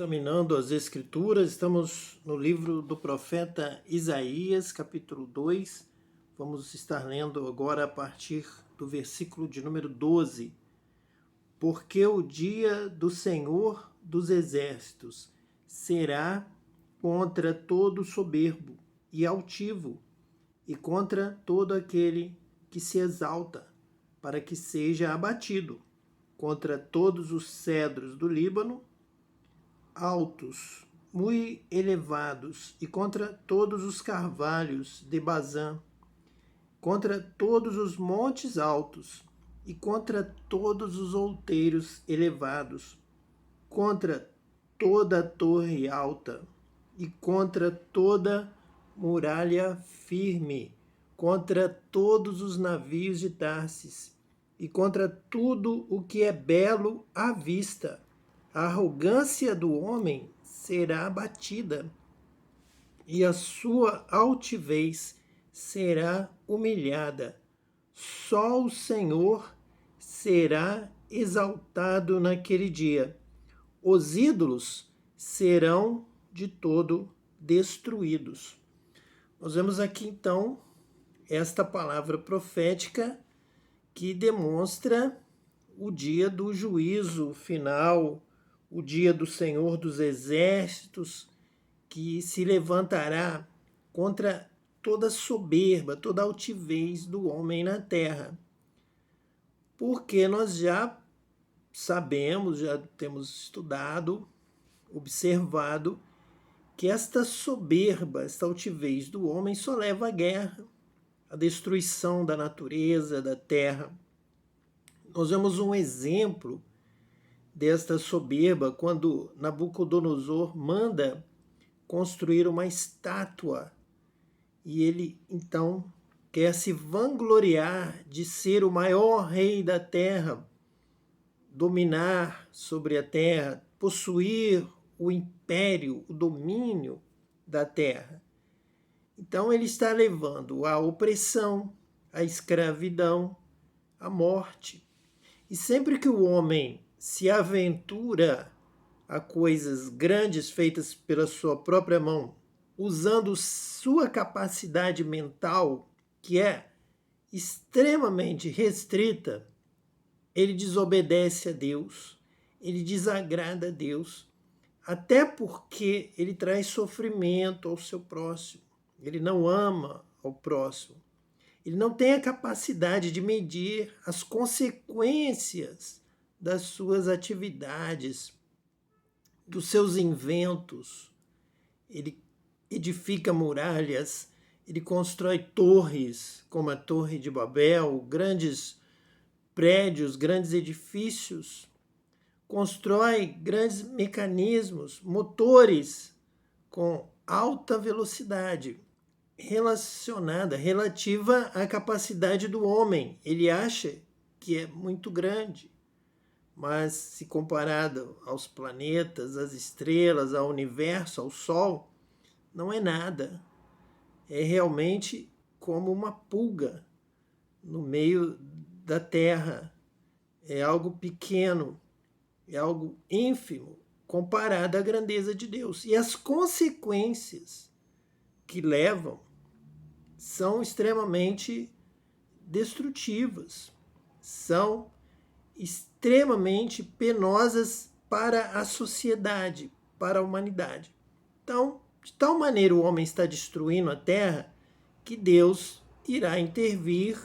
Examinando as Escrituras, estamos no livro do profeta Isaías, capítulo 2. Vamos estar lendo agora a partir do versículo de número 12. Porque o dia do Senhor dos Exércitos será contra todo soberbo e altivo, e contra todo aquele que se exalta, para que seja abatido, contra todos os cedros do Líbano, altos, muito elevados, e contra todos os carvalhos de Bazã, contra todos os montes altos, e contra todos os outeiros elevados, contra toda a torre alta, e contra toda muralha firme, contra todos os navios de Tarsis, e contra tudo o que é belo à vista. A arrogância do homem será abatida, e a sua altivez será humilhada. Só o Senhor será exaltado naquele dia. Os ídolos serão de todo destruídos. Nós vemos aqui então esta palavra profética que demonstra o dia do juízo final, o dia do Senhor dos Exércitos, que se levantará contra toda soberba, toda altivez do homem na terra. Porque nós já sabemos, já temos estudado, observado, que esta soberba, esta altivez do homem só leva à guerra, à destruição da natureza, da terra. Nós vemos um exemplo desta soberba quando Nabucodonosor manda construir uma estátua e ele então quer se vangloriar de ser o maior rei da terra, dominar sobre a terra, possuir o império, o domínio da terra. Então ele está levando a opressão, a escravidão, a morte. E sempre que o homem se aventura a coisas grandes feitas pela sua própria mão, usando sua capacidade mental, que é extremamente restrita, ele desobedece a Deus, ele desagrada a Deus, até porque ele traz sofrimento ao seu próximo, ele não ama ao próximo, ele não tem a capacidade de medir as consequências das suas atividades, dos seus inventos. Ele edifica muralhas, ele constrói torres, como a Torre de Babel, grandes prédios, grandes edifícios, constrói grandes mecanismos, motores com alta velocidade, relativa à capacidade do homem. Ele acha que é muito grande, mas se comparado aos planetas, às estrelas, ao universo, ao Sol, não é nada. É realmente como uma pulga no meio da Terra. É algo pequeno, é algo ínfimo comparado à grandeza de Deus. E as consequências que levam são extremamente destrutivas, são extremamente penosas para a sociedade, para a humanidade. Então, de tal maneira o homem está destruindo a terra que Deus irá intervir,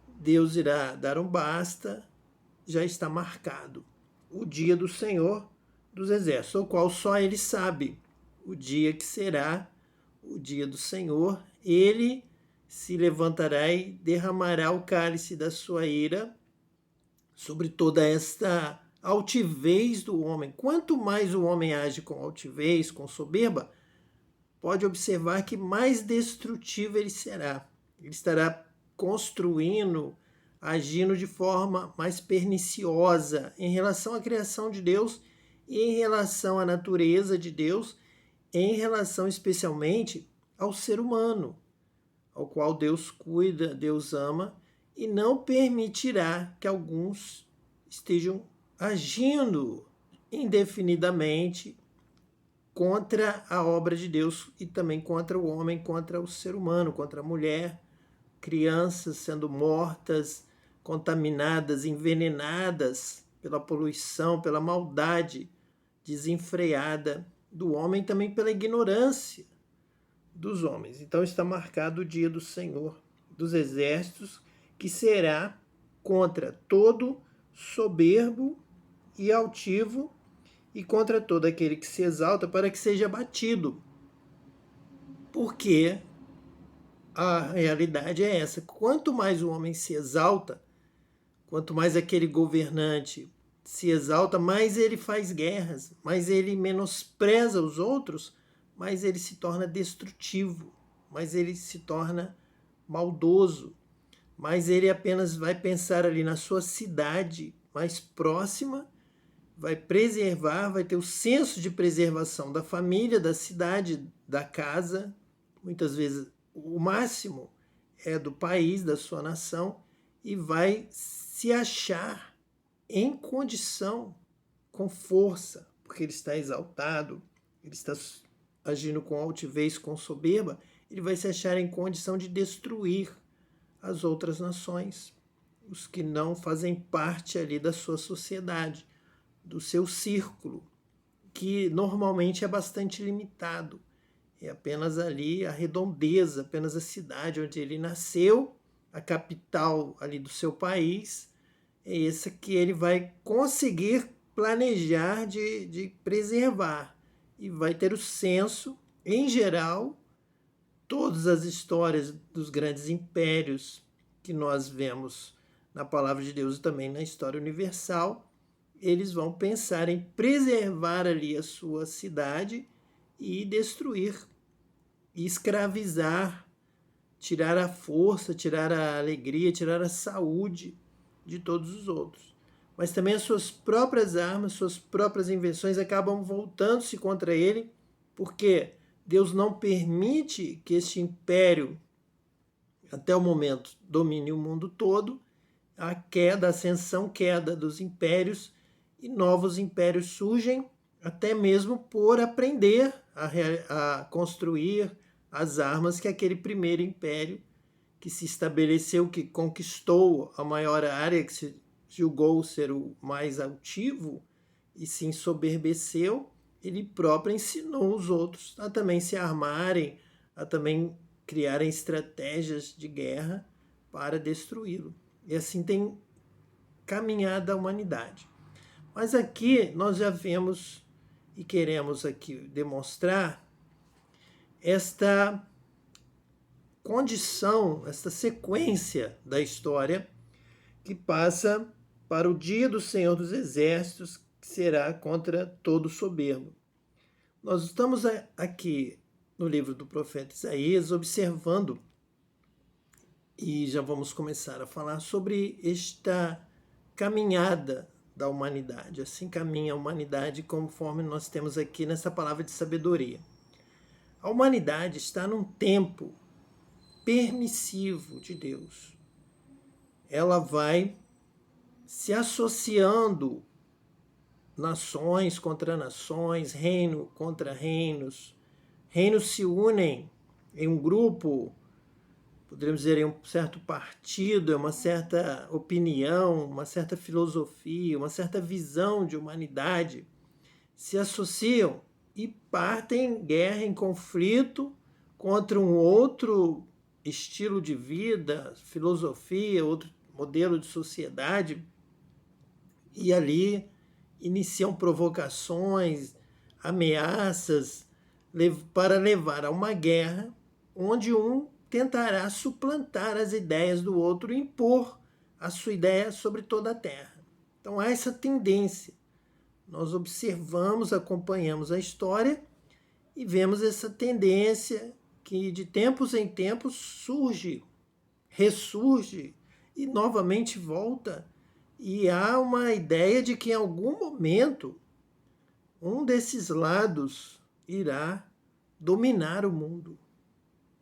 Deus irá dar um basta, já está marcado o dia do Senhor dos Exércitos, o qual só ele sabe o dia que será o dia do Senhor. Ele se levantará e derramará o cálice da sua ira sobre toda esta altivez do homem. Quanto mais o homem age com altivez, com soberba, pode observar que mais destrutivo ele será. Ele estará construindo, agindo de forma mais perniciosa em relação à criação de Deus e em relação à natureza de Deus, em relação especialmente ao ser humano, ao qual Deus cuida, Deus ama, e não permitirá que alguns estejam agindo indefinidamente, contra a obra de Deus e também contra o homem, contra o ser humano, contra a mulher, crianças sendo mortas, contaminadas, envenenadas pela poluição, pela maldade desenfreada do homem, também pela ignorância dos homens. Então está marcado o dia do Senhor dos Exércitos, que será contra todo soberbo e altivo e contra todo aquele que se exalta, para que seja abatido. Porque a realidade é essa: quanto mais o homem se exalta, quanto mais aquele governante se exalta, mais ele faz guerras, mais ele menospreza os outros, mais ele se torna destrutivo, mais ele se torna maldoso, mais ele apenas vai pensar ali na sua cidade mais próxima, vai preservar, vai ter o senso de preservação da família, da cidade, da casa, muitas vezes o máximo é do país, da sua nação, e vai se achar em condição, com força, porque ele está exaltado, ele está agindo com altivez, com soberba, ele vai se achar em condição de destruir as outras nações, os que não fazem parte ali da sua sociedade, do seu círculo, que normalmente é bastante limitado. É apenas ali a redondeza, apenas a cidade onde ele nasceu, a capital ali do seu país, é essa que ele vai conseguir planejar de preservar. E vai ter o senso, em geral, todas as histórias dos grandes impérios que nós vemos na Palavra de Deus e também na história universal, eles vão pensar em preservar ali a sua cidade e destruir, e escravizar, tirar a força, tirar a alegria, tirar a saúde de todos os outros. Mas também as suas próprias armas, suas próprias invenções acabam voltando-se contra ele, porque Deus não permite que este império, até o momento, domine o mundo todo. A queda, a ascensão, queda dos impérios, e novos impérios surgem, até mesmo por aprender a construir as armas que aquele primeiro império que se estabeleceu, que conquistou a maior área, que se julgou ser o mais altivo e se ensoberbeceu, ele próprio ensinou os outros a também se armarem, a também criarem estratégias de guerra para destruí-lo. E assim tem caminhado a humanidade. Mas aqui nós já vemos e queremos aqui demonstrar esta condição, esta sequência da história que passa para o dia do Senhor dos Exércitos, que será contra todo soberbo. Nós estamos aqui no livro do profeta Isaías observando, e já vamos começar a falar sobre esta caminhada da humanidade. Assim caminha a humanidade, conforme nós temos aqui nessa palavra de sabedoria. A humanidade está num tempo permissivo de Deus. Ela vai se associando, nações contra nações, reino contra reinos. Reinos se unem em um grupo, poderíamos dizer, em um certo partido, uma certa opinião, uma certa filosofia, uma certa visão de humanidade, se associam e partem em guerra, em conflito contra um outro estilo de vida, filosofia, outro modelo de sociedade, e ali iniciam provocações, ameaças para levar a uma guerra onde um tentará suplantar as ideias do outro e impor a sua ideia sobre toda a terra. Então há essa tendência. Nós observamos, acompanhamos a história e vemos essa tendência que de tempos em tempos surge, ressurge e novamente volta. E há uma ideia de que em algum momento um desses lados irá dominar o mundo.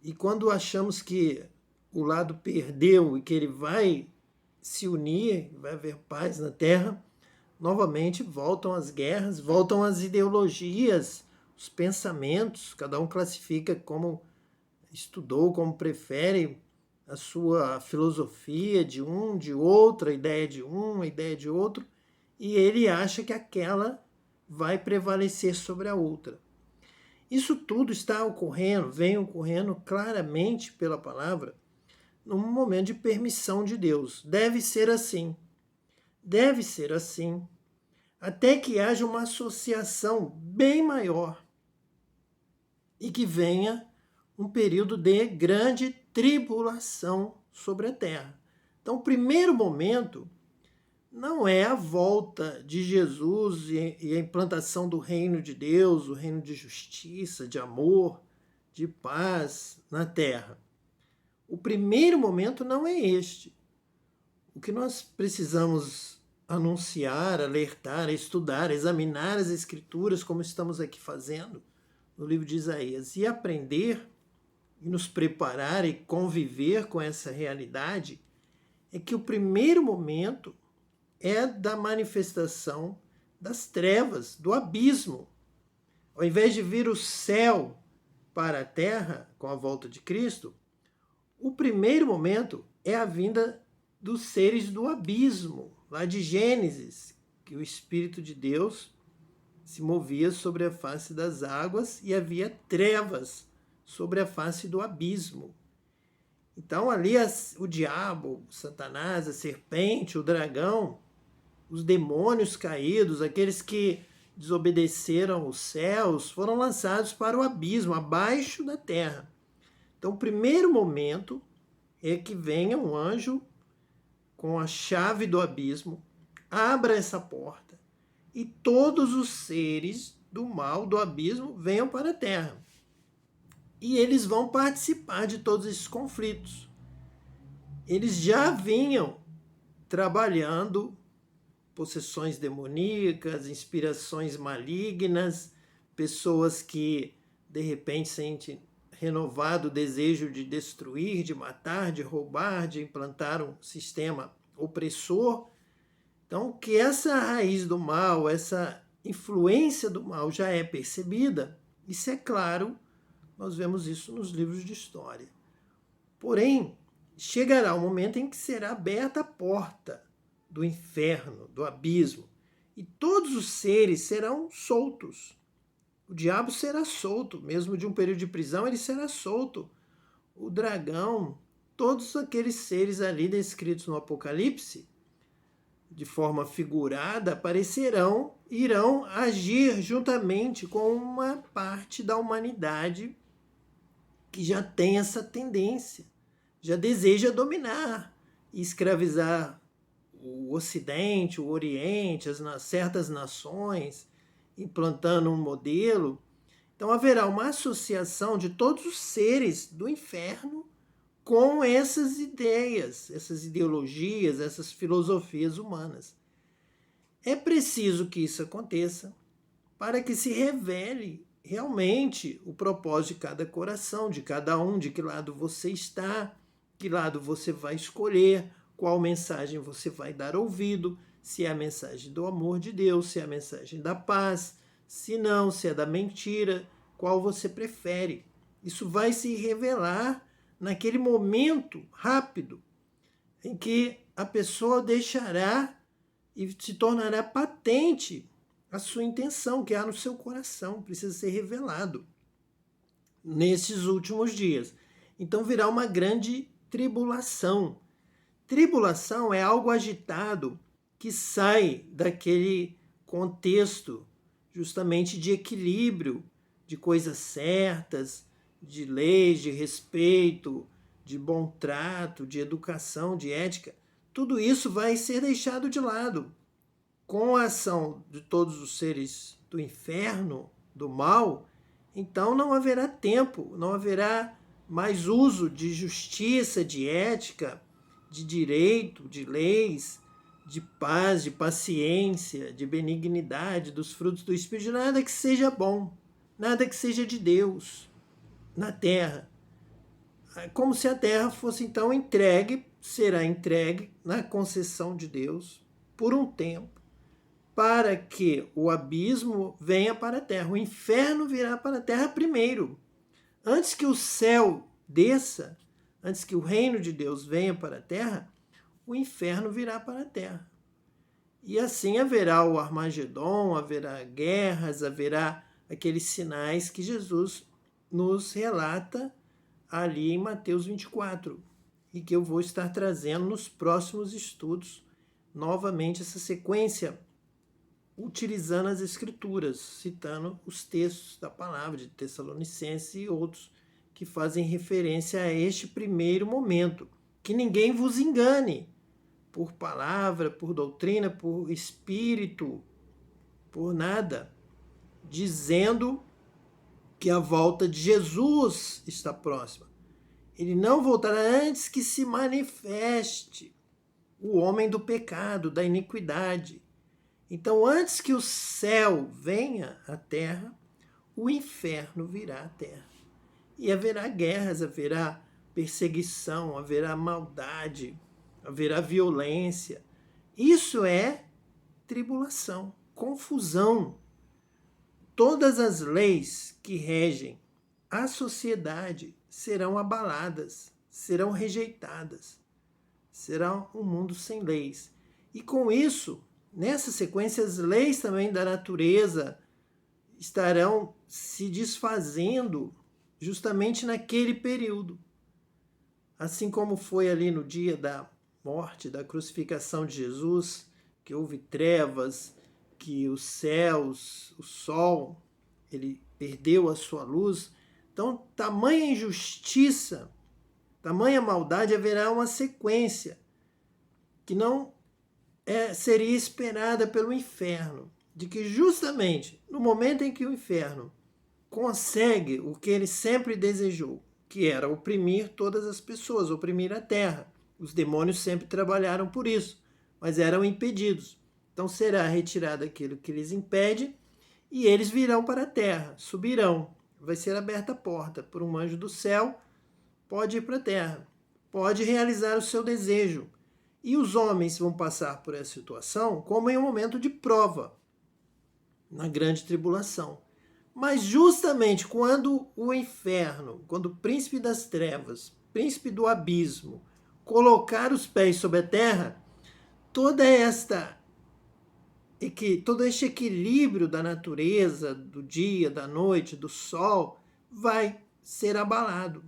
E quando achamos que o lado perdeu e que ele vai se unir, vai haver paz na Terra, novamente voltam as guerras, voltam as ideologias os pensamentos, cada um classifica como estudou, como prefere, a sua filosofia de um, de outro, a ideia de um, a ideia de outro, e ele acha que aquela vai prevalecer sobre a outra. Isso tudo está ocorrendo, vem ocorrendo claramente pela palavra, num momento de permissão de Deus. Deve ser assim. Deve ser assim, até que haja uma associação bem maior e que venha um período de grande tribulação sobre a terra. Então, o primeiro momento não é a volta de Jesus e a implantação do reino de Deus, o reino de justiça, de amor, de paz na terra. O primeiro momento não é este. O que nós precisamos anunciar, alertar, estudar, examinar as Escrituras, como estamos aqui fazendo no livro de Isaías, e aprender e nos preparar e conviver com essa realidade, é que o primeiro momento é da manifestação das trevas, do abismo. Ao invés de vir o céu para a terra com a volta de Cristo, o primeiro momento é a vinda dos seres do abismo, lá de Gênesis, que o Espírito de Deus se movia sobre a face das águas e havia trevas sobre a face do abismo. Então ali o diabo, Satanás, a serpente, o dragão, os demônios caídos, aqueles que desobedeceram os céus, foram lançados para o abismo, abaixo da terra. Então o primeiro momento é que venha um anjo com a chave do abismo, abra essa porta e todos os seres do mal, do abismo, venham para a terra. E eles vão participar de todos esses conflitos. Eles já vinham trabalhando possessões demoníacas, inspirações malignas, pessoas que de repente sentem renovado desejo de destruir, de matar, de roubar, de implantar um sistema opressor. Então, que essa raiz do mal, essa influência do mal já é percebida, isso é claro, nós vemos isso nos livros de história. Porém, chegará um momento em que será aberta a porta do inferno, do abismo, e todos os seres serão soltos. O diabo será solto, mesmo de um período de prisão, ele será solto. O dragão, todos aqueles seres ali descritos no Apocalipse, de forma figurada, aparecerão, irão agir juntamente com uma parte da humanidade que já tem essa tendência, já deseja dominar e escravizar o Ocidente, o Oriente, certas nações, implantando um modelo. Então haverá uma associação de todos os seres do inferno com essas ideias, essas ideologias, essas filosofias humanas. É preciso que isso aconteça para que se revele realmente o propósito de cada coração, de cada um, de que lado você está, que lado você vai escolher, qual mensagem você vai dar ouvido, se é a mensagem do amor de Deus, se é a mensagem da paz, se não, se é da mentira, qual você prefere. Isso vai se revelar naquele momento rápido em que a pessoa deixará e se tornará patente a sua intenção, que há no seu coração, precisa ser revelado nesses últimos dias. Então virá uma grande tribulação. Tribulação é algo agitado que sai daquele contexto justamente de equilíbrio, de coisas certas, de leis, de respeito, de bom trato, de educação, de ética. Tudo isso vai ser deixado de lado. Com a ação de todos os seres do inferno, do mal, então não haverá tempo, não haverá mais uso de justiça, de ética, de direito, de leis, de paz, de paciência, de benignidade, dos frutos do Espírito, de nada que seja bom, nada que seja de Deus na terra. Como se a terra fosse então entregue, será entregue na concessão de Deus por um tempo, para que o abismo venha para a terra. O inferno virá para a terra primeiro. Antes que o céu desça, antes que o reino de Deus venha para a terra, o inferno virá para a terra. E assim haverá o Armagedon, haverá guerras, haverá aqueles sinais que Jesus nos relata ali em Mateus 24, e que eu vou estar trazendo nos próximos estudos, novamente essa sequência, utilizando as Escrituras, citando os textos da palavra de Tessalonicenses e outros que fazem referência a este primeiro momento. Que ninguém vos engane por palavra, por doutrina, por espírito, por nada, dizendo que a volta de Jesus está próxima. Ele não voltará antes que se manifeste o homem do pecado, da iniquidade. Então, antes que o céu venha à terra, o inferno virá à terra. E haverá guerras, haverá perseguição, haverá maldade, haverá violência. Isso é tribulação, confusão. Todas as leis que regem a sociedade serão abaladas, serão rejeitadas. Será um mundo sem leis. E com isso, nessa sequência, as leis também da natureza estarão se desfazendo justamente naquele período. Assim como foi ali no dia da morte, da crucificação de Jesus, que houve trevas, que os céus, o sol, ele perdeu a sua luz. Então, tamanha injustiça, tamanha maldade, haverá uma sequência que não seria esperada pelo inferno, de que justamente no momento em que o inferno consegue o que ele sempre desejou, que era oprimir todas as pessoas, oprimir a terra. Os demônios sempre trabalharam por isso, mas eram impedidos. Então será retirado aquilo que lhes impede e eles virão para a terra, subirão. Vai ser aberta a porta por um anjo do céu, pode ir para a terra, pode realizar o seu desejo. E os homens vão passar por essa situação como em um momento de prova, na grande tribulação. Mas justamente quando o inferno, quando o príncipe das trevas, príncipe do abismo, colocar os pés sobre a terra, todo este equilíbrio da natureza, do dia, da noite, do sol, vai ser abalado.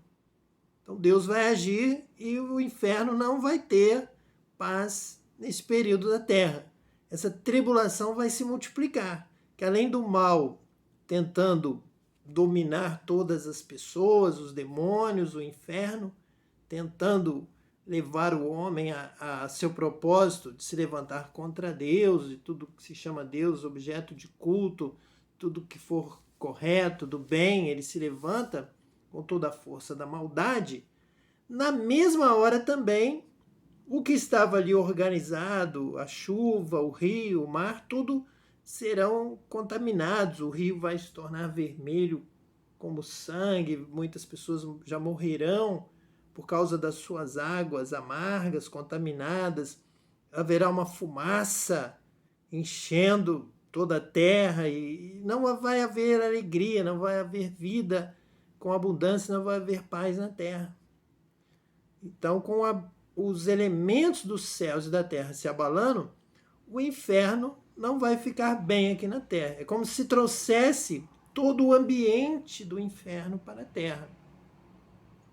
Então Deus vai agir e o inferno não vai ter paz nesse período da terra. Essa tribulação vai se multiplicar, que além do mal tentando dominar todas as pessoas, os demônios, o inferno, tentando levar o homem a seu propósito de se levantar contra Deus, e tudo que se chama Deus, objeto de culto, tudo que for correto, do bem, ele se levanta com toda a força da maldade. Na mesma hora também, o que estava ali organizado, a chuva, o rio, o mar, tudo serão contaminados. O rio vai se tornar vermelho como sangue, muitas pessoas já morrerão por causa das suas águas amargas, contaminadas. Haverá uma fumaça enchendo toda a terra e não vai haver alegria, não vai haver vida com abundância, não vai haver paz na terra. Então, com os elementos dos céus e da terra se abalando, o inferno não vai ficar bem aqui na terra. É como se trouxesse todo o ambiente do inferno para a terra.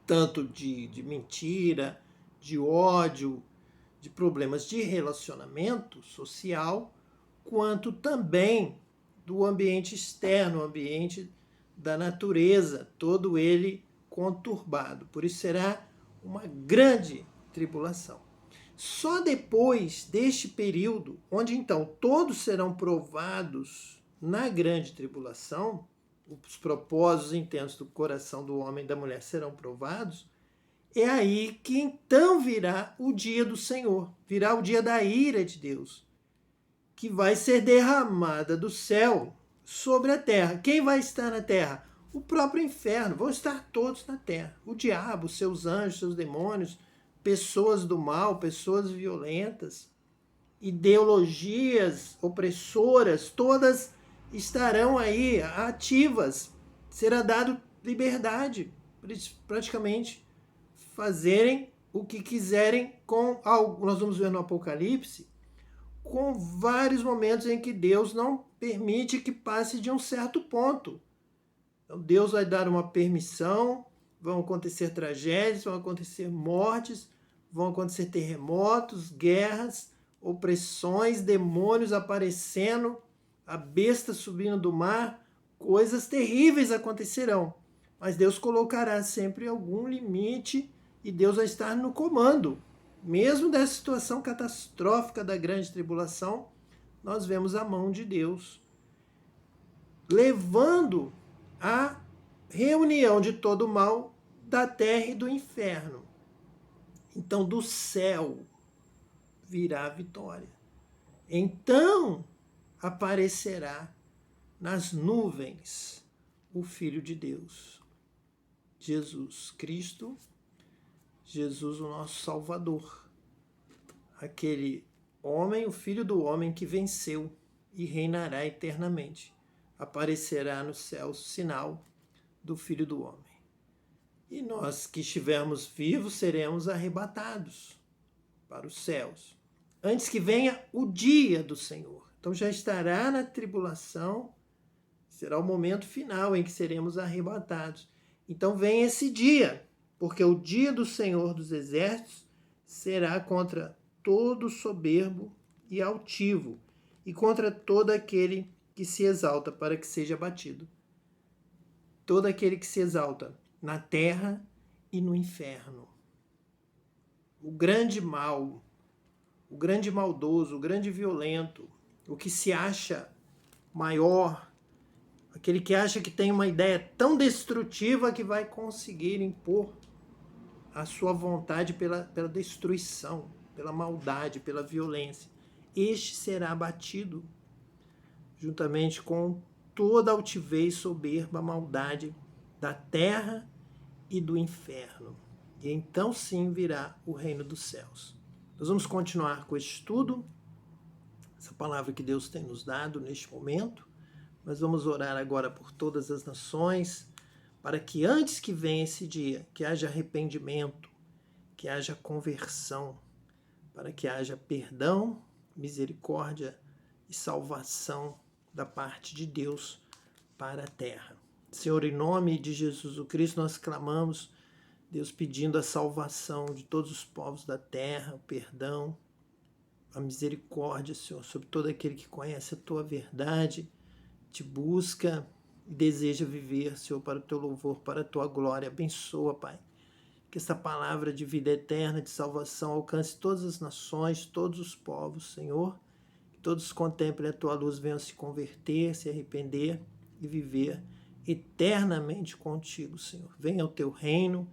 Tanto de mentira, de ódio, de problemas de relacionamento social, quanto também do ambiente externo, o ambiente da natureza, todo ele conturbado. Por isso será uma grande tribulação. Só depois deste período, onde então todos serão provados na grande tribulação, os propósitos intensos do coração do homem e da mulher serão provados, é aí que então virá o dia do Senhor, virá o dia da ira de Deus, que vai ser derramada do céu sobre a terra. Quem vai estar na terra? O próprio inferno. Vão estar todos na terra. O diabo, seus anjos, seus demônios, pessoas do mal, pessoas violentas. ideologias opressoras, todas estarão aí ativas. Será dado liberdade para eles praticamente fazerem o que quiserem com algo. Nós vamos ver no Apocalipse, com vários momentos em que Deus não permite que passe de um certo ponto. Então Deus vai dar uma permissão, vão acontecer tragédias, vão acontecer mortes, vão acontecer terremotos, guerras, opressões, demônios aparecendo, a besta subindo do mar, coisas terríveis acontecerão. Mas Deus colocará sempre algum limite e Deus vai estar no comando. Mesmo dessa situação catastrófica da grande tribulação, nós vemos a mão de Deus levando a reunião de todo o mal da terra e do inferno. Então, do céu virá a vitória. Então, aparecerá nas nuvens o Filho de Deus, Jesus Cristo, Jesus, o nosso Salvador. Aquele homem, o Filho do homem que venceu e reinará eternamente. Aparecerá no céu o sinal do Filho do homem. E nós que estivermos vivos seremos arrebatados para os céus, antes que venha o dia do Senhor. Então já estará na tribulação, será o momento final em que seremos arrebatados. Então vem esse dia, porque o dia do Senhor dos Exércitos será contra todo soberbo e altivo, e contra todo aquele que se exalta para que seja abatido. Todo aquele que se exalta na terra e no inferno. O grande mal, o grande maldoso, o grande violento, o que se acha maior, aquele que acha que tem uma ideia tão destrutiva que vai conseguir impor a sua vontade pela destruição, pela maldade, pela violência. Este será abatido juntamente com toda a altivez, soberba, maldade da terra e do inferno. E então sim virá o reino dos céus. Nós vamos continuar com esse estudo, essa palavra que Deus tem nos dado neste momento. Nós vamos orar agora por todas as nações, para que antes que venha esse dia, que haja arrependimento, que haja conversão, para que haja perdão, misericórdia e salvação da parte de Deus para a terra. Senhor, em nome de Jesus o Cristo, nós clamamos, Deus, pedindo a salvação de todos os povos da terra, o perdão, a misericórdia, Senhor, sobre todo aquele que conhece a Tua verdade, te busca e deseja viver, Senhor, para o Teu louvor, para a Tua glória. Abençoa, Pai, que essa palavra de vida eterna, de salvação, alcance todas as nações, todos os povos, Senhor, que todos contemplem a Tua luz, venham se converter, se arrepender e viver eternamente contigo, Senhor. Venha o Teu reino,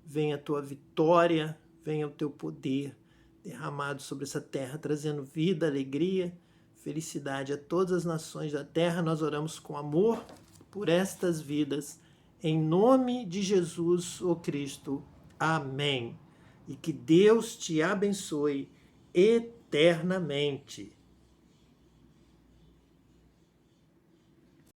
venha a Tua vitória, venha o Teu poder derramado sobre essa terra, trazendo vida, alegria, felicidade a todas as nações da terra. Nós oramos com amor por estas vidas, em nome de Jesus, o Cristo. Amém. E que Deus te abençoe eternamente.